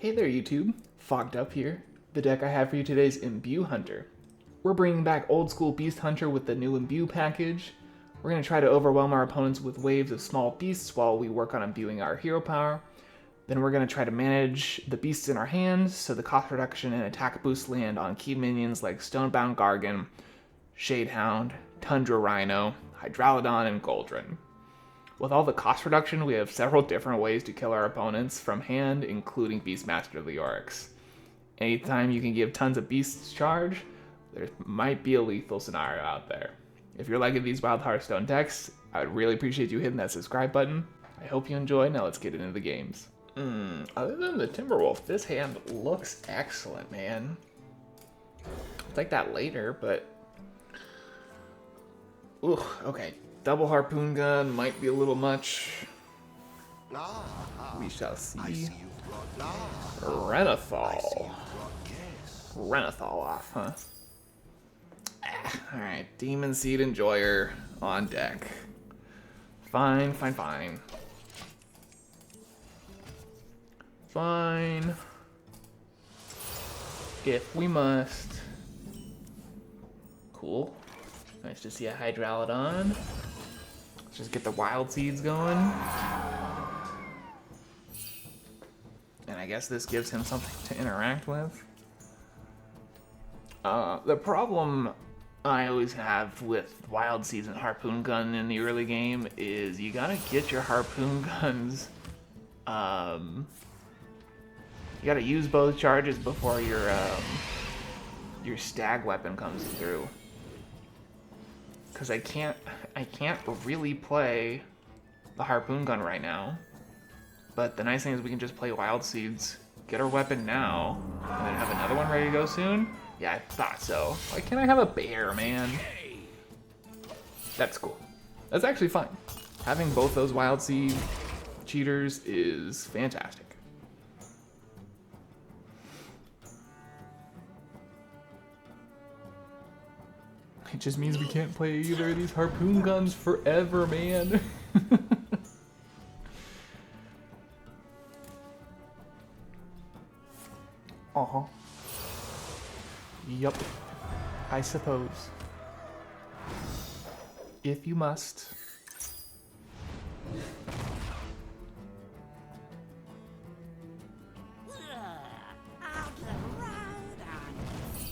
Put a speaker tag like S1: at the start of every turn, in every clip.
S1: Hey there YouTube, Fogged Up here. The deck I have for you today is Imbue Hunter. We're bringing back old school Beast Hunter with the new Imbue package. We're going to try to overwhelm our opponents with waves of small beasts while we work on imbuing our hero power. Then we're going to try to manage the beasts in our hands so the cost reduction and attack boost land on key minions like Stonebound Gargon, Shadehound, Tundra Rhino, Hydralodon, and Goldrinn. With all the cost reduction, we have several different ways to kill our opponents from hand, including Beastmaster Leoroxx. Anytime you can give tons of beasts charge, there might be a lethal scenario out there. If you're liking these wild Hearthstone decks, I would really appreciate you hitting that subscribe button. I hope you enjoy. Now let's get into the games. Other than the Timberwolf, this hand looks excellent, man. I'll take that later, but... Ooh, okay. Double Harpoon Gun might be a little much. We shall see. Renathal. Renathal off, huh? Alright, Demon Seed Enjoyer on deck. Fine, fine, fine. Fine. If we must. Cool. Nice to see a Hydralodon. Let's just get the wild seeds going. And I guess this gives him something to interact with. The problem I always have with wild seeds and Harpoon Gun in the early game is you gotta get your Harpoon Guns. You gotta use both charges before your stag weapon comes through. Because I can't really play the Harpoon Gun right now. But the nice thing is we can just play Wild Seeds, get our weapon now, and then have another one ready to go soon. Yeah, I thought so. Why can't I have a bear, man? That's cool. That's actually fine. Having both those Wild Seed cheaters is fantastic. It just means we can't play either of these Harpoon Guns forever, man. Uh-huh. Yup. I suppose. If you must.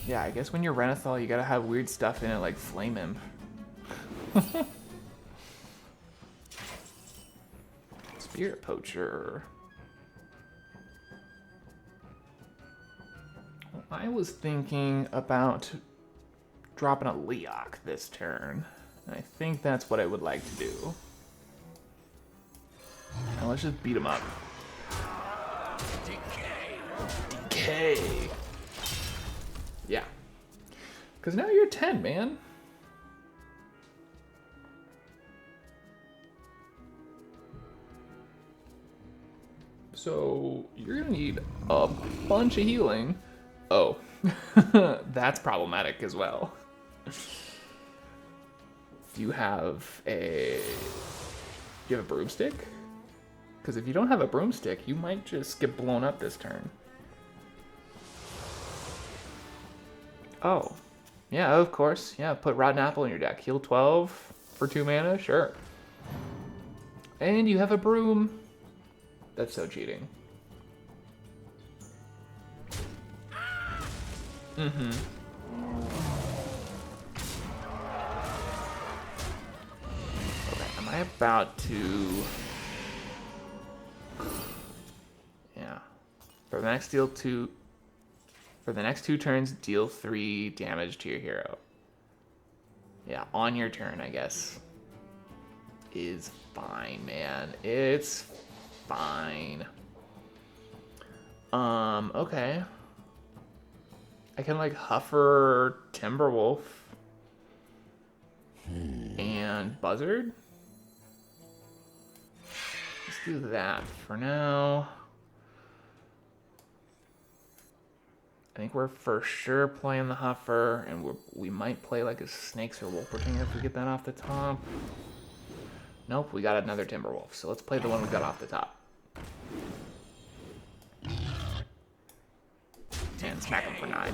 S1: Yeah, I guess when you're Renathal, you gotta have weird stuff in it like Flame Imp. Spirit Poacher. Well, I was thinking about dropping a Leoroxx this turn. And I think that's what I would like to do. Now let's just beat him up. Decay. Yeah. Because now you're 10, man. So you're going to need a bunch of healing. Oh, that's problematic as well. Do you have a broomstick? Because if you don't have a broomstick, you might just get blown up this turn. Oh, yeah, of course. Yeah, put Rotten Apple in your deck. Heal 12 for 2 mana? Sure. And you have a broom. That's so cheating. Mm-hmm. Okay, am I about to... Yeah. For the next deal 2... For the next 2 turns, deal 3 damage to your hero. Yeah, on your turn, I guess. Is fine, man. It's fine. Okay. I can, like, Huffer Timberwolf. And Buzzard. Let's do that for now. I think we're for sure playing the Huffer, and we might play like a Snakes or Wolpertinger if we get that off the top. Nope, we got another Timberwolf, so let's play the one we got off the top. and smack him for 9.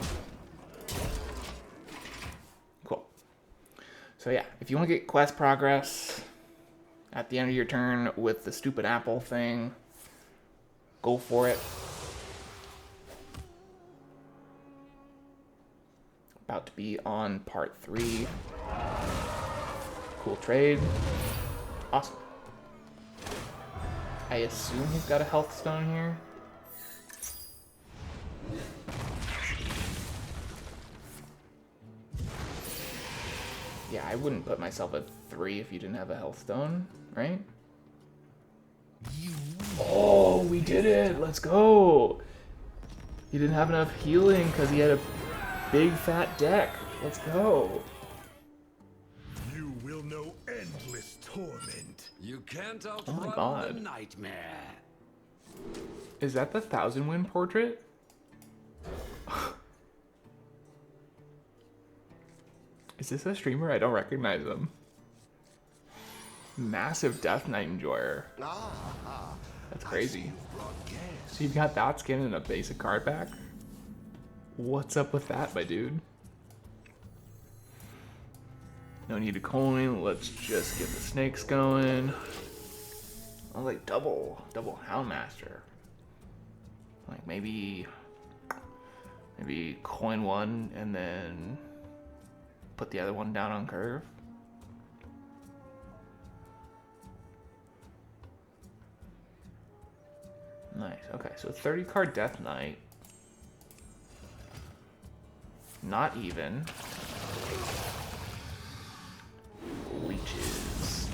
S1: Cool. So yeah, if you want to get quest progress at the end of your turn with the stupid apple thing, go for it. About to be on part 3. Cool trade. Awesome. I assume he's got a health stone here. Yeah, I wouldn't put myself at 3 if you didn't have a health stone, right? Oh, we did it! Let's go! He didn't have enough healing because he had a big fat deck. Let's go.
S2: You will know endless torment.
S3: You can't
S1: Oh my
S3: outrun
S1: God.
S3: the nightmare.
S1: Is that the 1000 win portrait? Is this a streamer? I don't recognize him. Massive Death Knight Enjoyer. That's crazy. So you've got that skin and a basic card back? What's up with that, my dude? No need a coin. Let's just get the snakes going. Oh, like double Houndmaster. Like maybe coin one and then put the other one down on curve. Nice. Okay, so 30 card Death Knight. Not even. Leeches.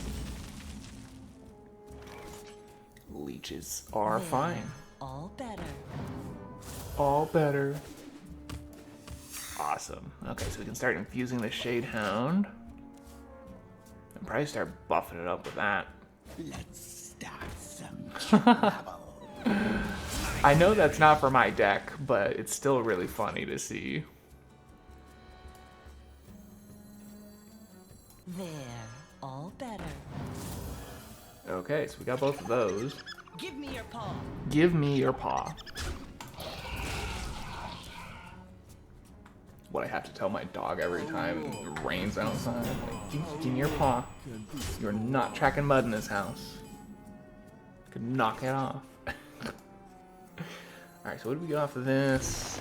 S1: Leeches are fine.
S4: All better.
S1: All better. Awesome. Okay, so we can start infusing the Shadehound. And probably start buffing it up with that.
S4: Let's start some trouble.
S1: I know that's not for my deck, but it's still really funny to see.
S4: There. All better.
S1: Okay, so we got both of those.
S4: Give me your paw.
S1: Give me your paw. What I have to tell my dog every time it rains outside. Like, give me your paw. You're not tracking mud in this house. Could knock it off. Alright, so what do we get off of this?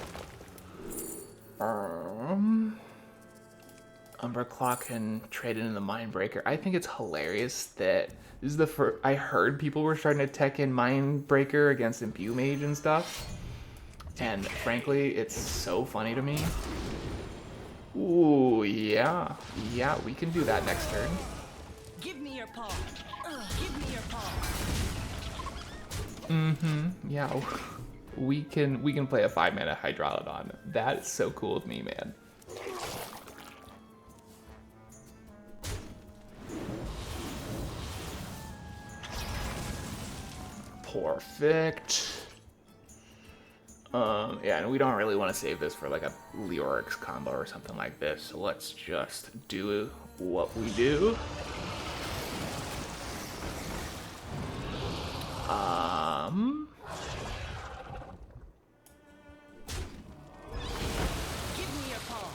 S1: Umbraclaw can trade it in the Mindbreaker. I think it's hilarious that this is the first I heard people were starting to tech in Mindbreaker against Imbue Mage and stuff. And frankly, it's so funny to me. Ooh, yeah. Yeah, we can do that next turn.
S4: Give me your paw. Give me your paw.
S1: Yeah. We can play a 5-mana Hydralodon. That is so cool with me, man. Perfect. Yeah, and we don't really want to save this for like a Leoroxx combo or something like this, so let's just do what we do.
S4: Give me your paw.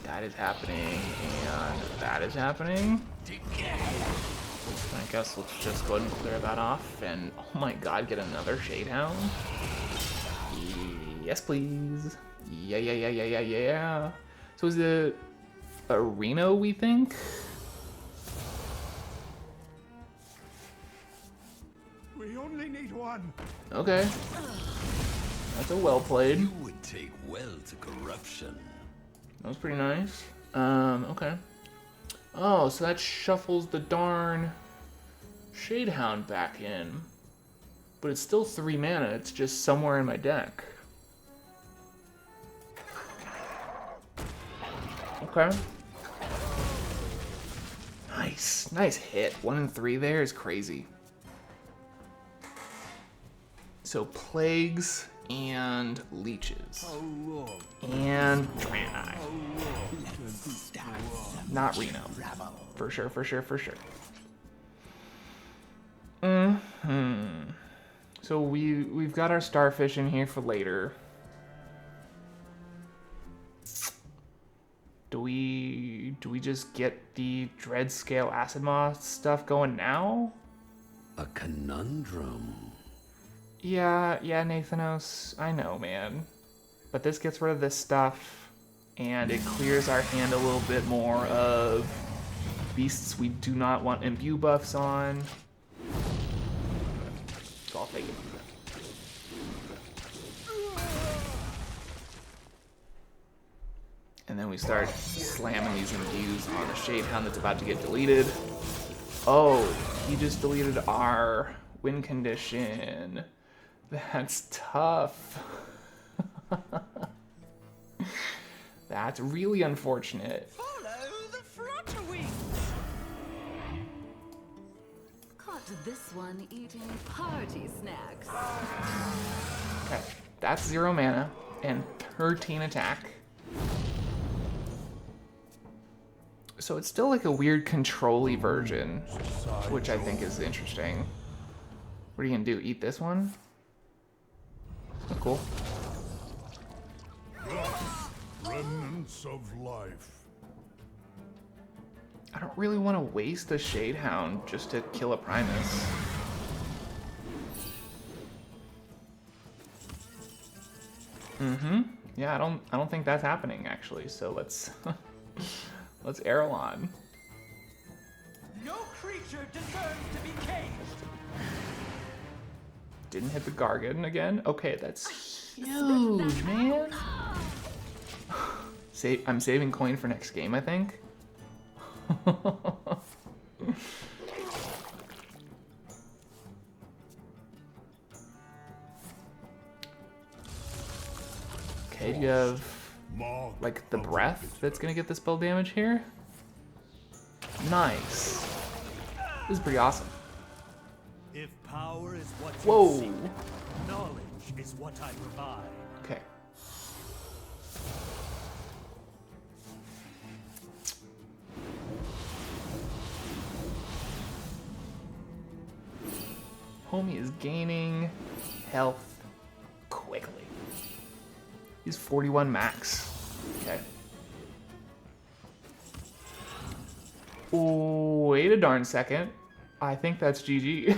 S1: That is happening, and that is happening. I guess let's just go ahead and clear that off, and oh my god, get another Shadehound. Yes, please. Yeah. So is it a Rhino, we think?
S2: We only need one.
S1: Okay. That's a well played.
S3: You would take well to corruption.
S1: That was pretty nice. Okay. Oh, so that shuffles the darn Shadehound back in. But it's still 3 mana, it's just somewhere in my deck. Okay. Nice hit. 1 and 3 there is crazy. So plagues and leeches. And Draenei. Not Reno. For sure. So we've got our starfish in here for later. Do we just get the Dreadscale Acidmaw stuff going now?
S3: A conundrum.
S1: Yeah, Nathanos, I know, man. But this gets rid of this stuff, and it clears our hand a little bit more of beasts we do not want imbue buffs on. So I'll take it. And then we start slamming these imbues on the Shadehound that's about to get deleted. Oh, he just deleted our win condition. That's tough. That's really unfortunate.
S4: Follow the Flutterwings.
S5: Caught this one eating party snacks.
S1: Okay, that's 0 mana and 13 attack. So it's still like a weird control-y version, which I think is interesting. What are you gonna do? Eat this one? Oh, cool.
S2: Remnants of life.
S1: I don't really want to waste a Shadehound just to kill a Primus. Yeah, I don't think that's happening actually. So let's let's Ara'lon.
S6: No creature deserves to be caged.
S1: Didn't hit the Gargon again. Okay, that's huge, man. I'm saving coin for next game, I think. Okay, do you have like the breath that's gonna get the spell damage here? Nice. This is pretty awesome.
S6: If power is what
S1: Whoa.
S6: you seek, knowledge is what I provide.
S1: Okay. Homie is gaining health quickly. He's 41 max. Okay. Oh, wait a darn second. I think that's GG.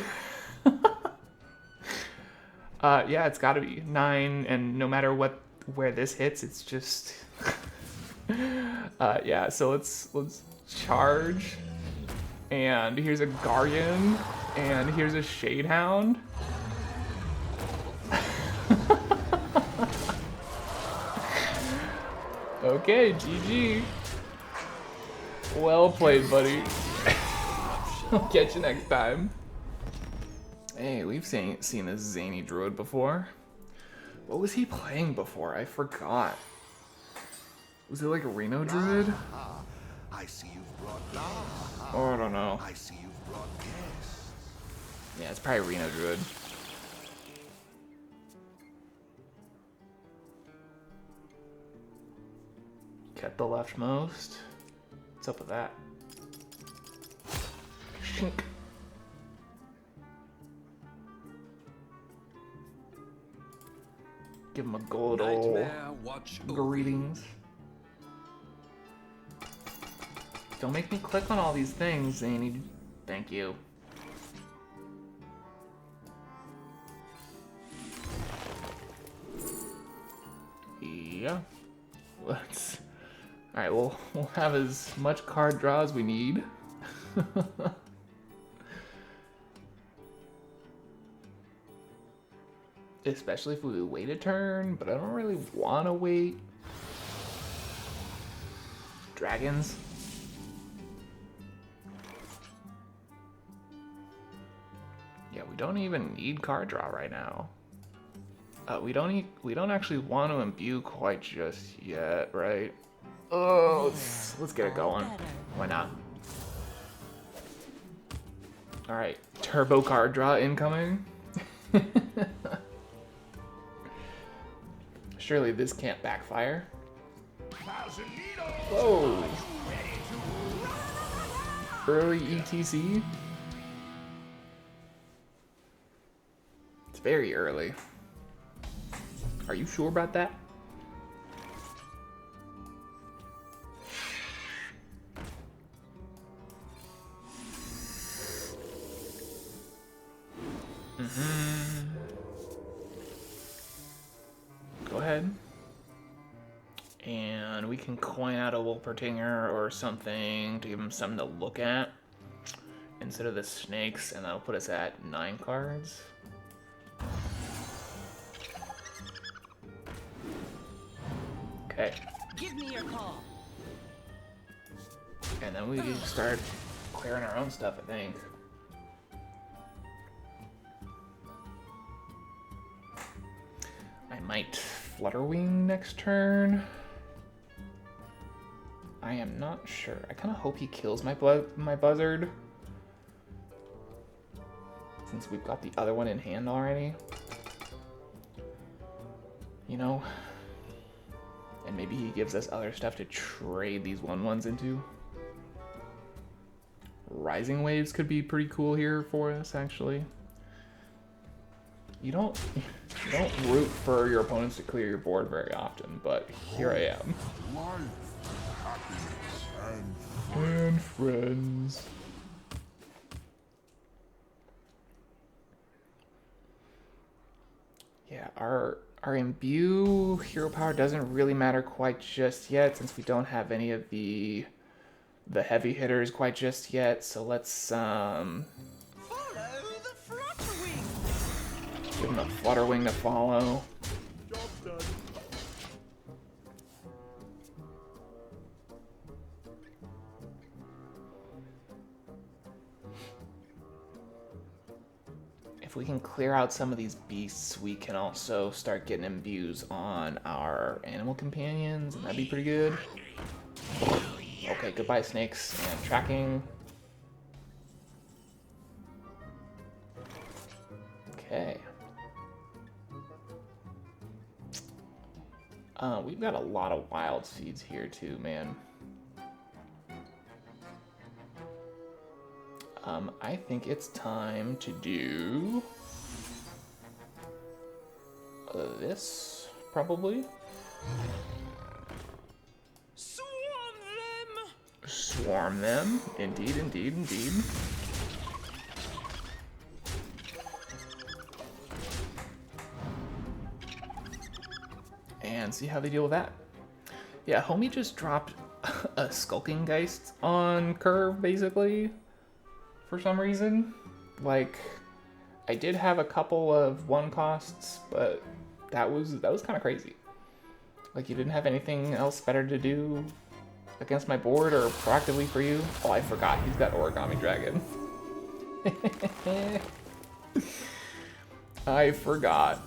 S1: Yeah, it's gotta be 9, and no matter where this hits, it's just yeah, so let's charge. And here's a Guardian, and here's a Shadehound. Okay, GG. Well played, buddy. I'll catch you next time. Hey, we've seen this zany druid before. What was he playing before? I forgot. Was it like a Reno druid?
S2: I see you've brought
S1: Oh, I don't know.
S2: I see you've brought guests.
S1: Yeah, it's probably Reno druid. Kept the leftmost. What's up with that? Shink. Give him a gold ole.
S3: Nightmare watch over.
S1: Greetings. Don't make me click on all these things, Zany. Thank you. Yeah. Let's. Alright, we'll have as much card draw as we need. Especially if we wait a turn, but I don't really want to wait. Dragons. Yeah, we don't even need card draw right now. We don't actually want to imbue quite just yet, right? Oh, let's get it going. Why not? All right, turbo card draw incoming. Surely this can't backfire. Whoa! Early E.T.C. It's very early. Are you sure about that? ahead. And we can coin out a Wolpertinger or something to give him something to look at instead of the snakes, and that'll put us at 9 cards. Okay.
S4: Give me your paw.
S1: And then we can start clearing our own stuff, I think. I might Flutterwing next turn. I am not sure. I kind of hope he kills my Buzzard, since we've got the other one in hand already. You know? And maybe he gives us other stuff to trade these 1/1s into. Rising Waves could be pretty cool here for us, actually. You don't root for your opponents to clear your board very often, but here I am.
S2: Life, happiness,
S1: And friends. Yeah, our Imbue hero power doesn't really matter quite just yet, since we don't have any of the heavy hitters quite just yet. So let's
S6: Follow the Flutterwing.
S1: give him a Flutterwing to follow.
S6: Job done.
S1: If we can clear out some of these beasts, we can also start getting imbues on our animal companions, and that'd be pretty good. Okay, goodbye snakes and tracking. Okay. We've got a lot of wild seeds here too, man. I think it's time to do this, probably.
S4: Swarm them.
S1: Swarm them. Indeed, indeed, indeed. And see how they deal with that. Yeah, homie just dropped a Skulking Geist on curve, basically. For some reason. Like, I did have a couple of 1 costs, but that was kind of crazy. Like, you didn't have anything else better to do against my board or proactively for you? Oh, I forgot. He's got Origami Dragon. I forgot.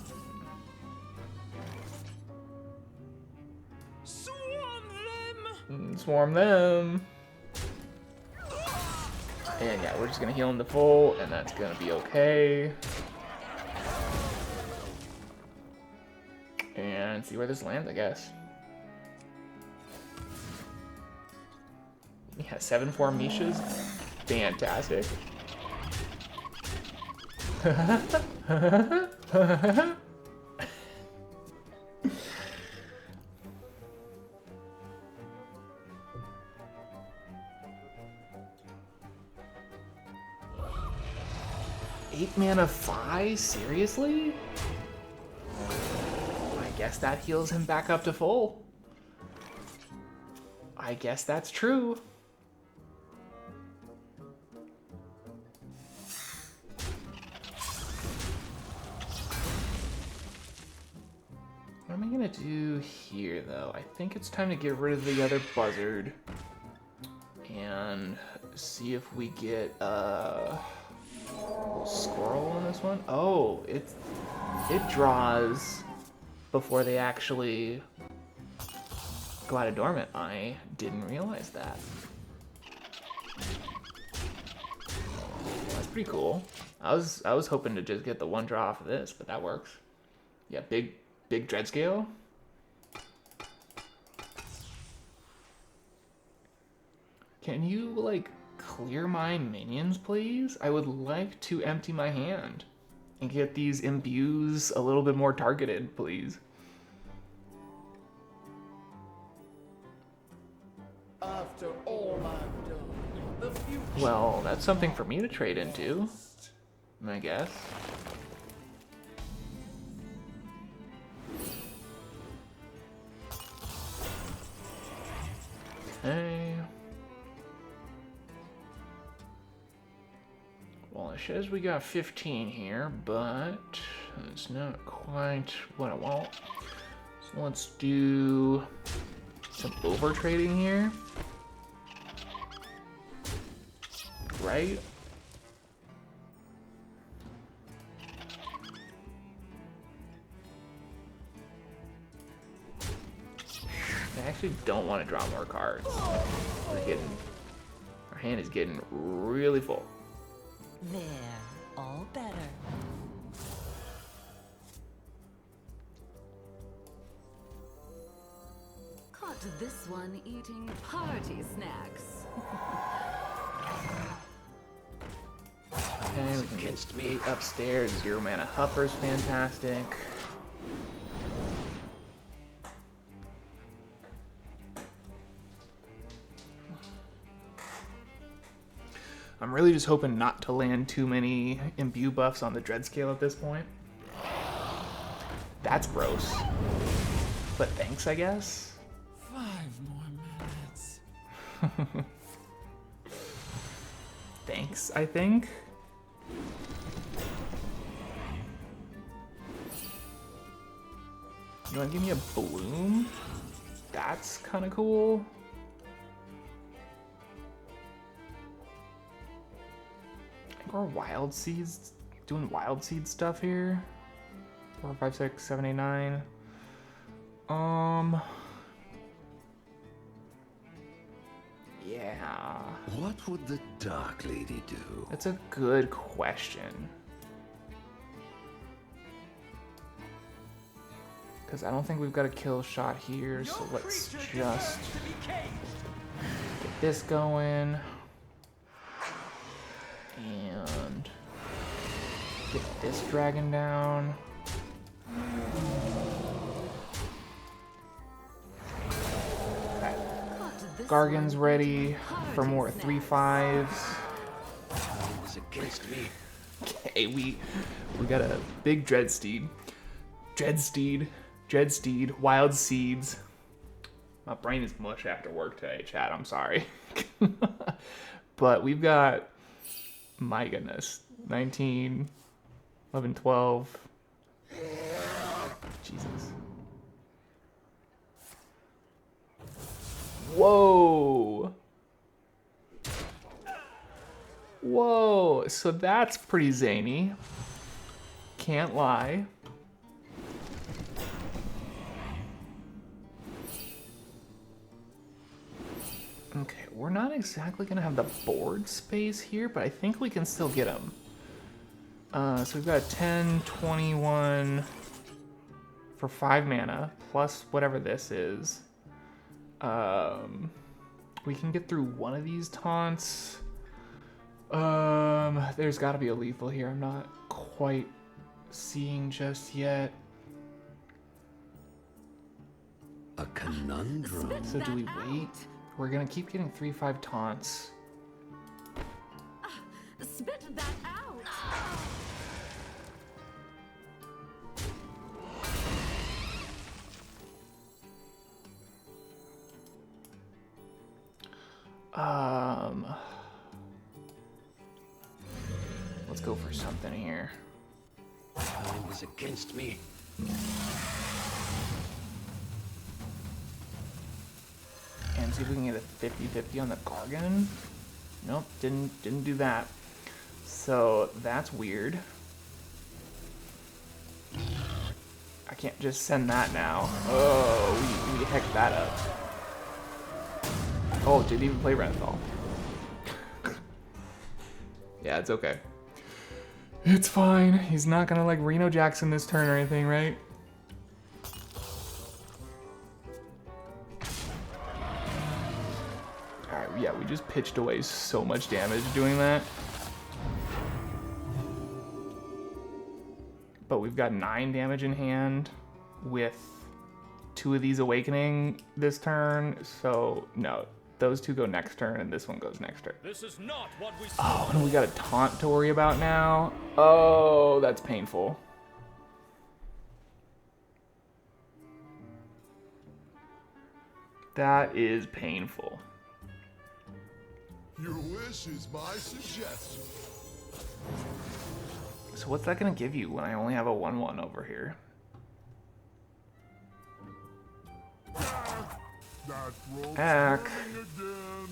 S1: Swarm them. And yeah, we're just gonna heal him to full, and that's gonna be okay. And see where this lands, I guess. Yeah, 7/4 Mishas. Fantastic. Eight mana 5? Seriously? I guess that heals him back up to full. I guess that's true. What am I gonna do here, though? I think it's time to get rid of the other Buzzard and see if we get Squirrel on this one. Oh, it draws before they actually go out of dormant. I didn't realize that. That's pretty cool. I was hoping to just get the 1 draw off of this, but that works. Yeah, big Dreadscale. Can you like clear my minions, please? I would like to empty my hand and get these imbues a little bit more targeted, please.
S7: After all I've done, the future.
S1: Well, that's something for me to trade into, I guess. Okay. Well, it says we got 15 here, but it's not quite what I want. So let's do some over trading here. Right? I actually don't want to draw more cards. Our hand is getting really full.
S4: There, all better.
S5: Caught this one eating party snacks.
S1: Okay, we can get 8 upstairs. 0 mana Huffer's fantastic. I'm really just hoping not to land too many imbue buffs on the Dreadscale at this point. That's gross. But thanks, I guess.
S7: 5 more minutes.
S1: Thanks, I think. You wanna give me a bloom? That's kinda cool. Or wild seeds, doing wild seed stuff here. 4, 5, 6, 7, 8, 9. Yeah.
S3: What would the Dark Lady do?
S1: That's a good question. Because I don't think we've got a kill shot here, so let's just get this going. And get this dragon down. Okay. Gargan's ready for more 3/5s.
S3: Was against me.
S1: Okay, we got a big Dreadsteed, Wild Seeds. My brain is mush after work today, chat. I'm sorry, but we've got. My goodness. 19, 11, 12. Jesus. Whoa. Whoa. So that's pretty zany. Can't lie. Okay, we're not exactly gonna have the board space here, but I think we can still get them. So we've got 10, 21 for 5 mana, plus whatever this is. We can get through one of these taunts. There's gotta be a lethal here. I'm not quite seeing just yet.
S3: A conundrum.
S1: So do we wait? We're gonna keep getting 3/5 taunts.
S5: Spit that out.
S1: Let's go for something here.
S3: Time was against me.
S1: And see if we can get a 50-50 on the Gargon. Nope, didn't do that. So that's weird. I can't just send that now. Oh, we hecked that up. Oh, didn't even play Renathal. Yeah, it's okay. It's fine. He's not gonna like Reno Jackson this turn or anything, right? Alright, yeah, we just pitched away so much damage doing that. But we've got 9 damage in hand with 2 of these awakening this turn, so no, those 2 go next turn and this one goes next turn.
S6: This is not what we
S1: Oh, and we got a taunt to worry about now. Oh, that's painful. That is painful.
S2: Your wish is my suggestion.
S1: So what's that gonna give you when I only have a 1/1 over here?
S2: That rope's
S1: Ack.
S2: turning again.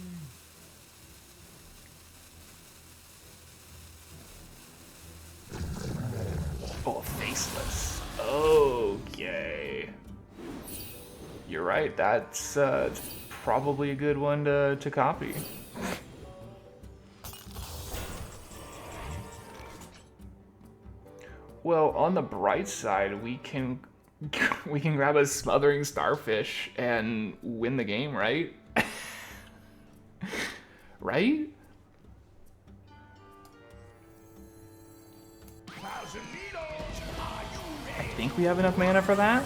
S1: Oh, faceless. Okay. You're right. That's probably a good one to copy. Well, on the bright side, we can grab a Smothering Starfish and win the game, right? Right? I think we have enough mana for that.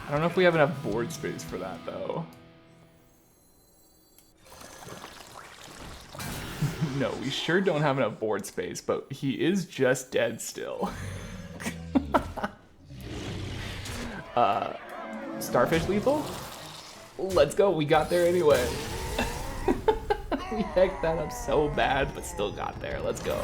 S1: I don't know if we have enough board space for that, though. No, we sure don't have enough board space, but he is just dead still. Starfish lethal? Let's go, we got there anyway. We hecked that up so bad, but still got there. Let's go.